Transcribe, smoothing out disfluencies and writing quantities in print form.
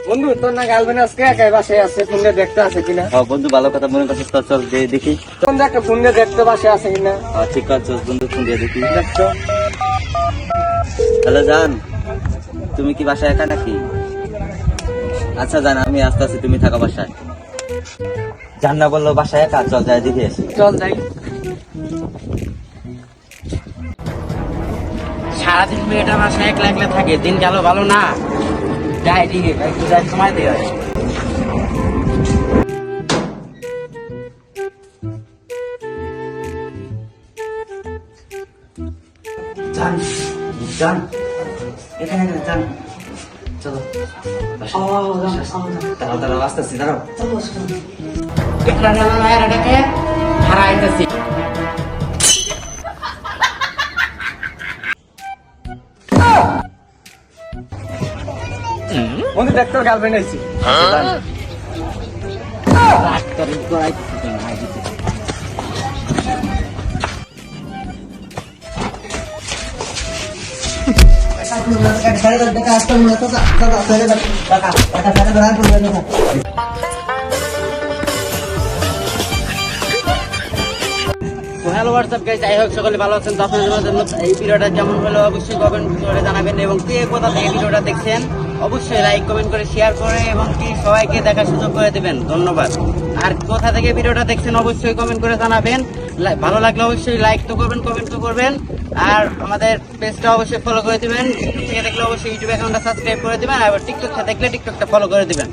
বন্ধু তোর না গার্লফ্রেন্ড আজকে একাই বাসায় আছে, ফোন দিয়ে দেখতে আছে কিনা? হ্যাঁ বন্ধু, ভালো কথা মনে করছিস তো, চল যে দেখি। বন্ধু একটা ফোন দিয়ে দেখতে বাসায় আছে কিনা ঠিক আছে বন্ধু, ফোন দিয়ে দেখি। দেখতো। হ্যালো জান, তুমি কি বাসায় একা নাকি? আচ্ছা জান, আমি আস্তে আস্তে, তুমি থাকা বাসায়। জান না বললো বাসায় একা, চল যাই দেখে আসি। চল যাই। সারাদিন মেয়েটা বাসায় একলা একলা থাকে, দিন গেল ভালো না। যাই দিকে একটু যাই, সময় দিয়ে জান জান এখানে জান, চলো দাঁড়াও দাঁড়াও, আসতেছি, দাঁড়াও। এখানে মেয়েটাকে হারাইতেছি। বন্ধু দেখ তোর গার্লফ্রেন্ড আইছি। রাগ করে করাইতেছি কেন? হ্যালো হোয়াটসঅ্যাপ গাইস, যাই হোক সকলে ভালো আছেন তো? আপনাদের জন্য এই ভিডিওটা কেমন হলো অবশ্যই কমেন্ট করে জানাবেন, এবং কে কোথা থেকে ভিডিওটা দেখছেন অবশ্যই লাইক কমেন্ট করে শেয়ার করে এবং কি সবাইকে দেখার সুযোগ করে দিবেন। ধন্যবাদ। আর কোথা থেকে ভিডিওটা দেখছেন অবশ্যই কমেন্ট করে জানাবেন। ভালো লাগলে অবশ্যই লাইক তো করবেন, কমেন্ট তো করবেন, আর আমাদের পেজটা অবশ্যই ফলো করে দিবেন। ইউটিউব থেকে দেখলে অবশ্যই ইউটিউব অ্যাকাউন্টটা সাবস্ক্রাইব করে দিবেন, আর টিকটক থেকে দেখলে টিকটকটা ফলো করে দিবেন।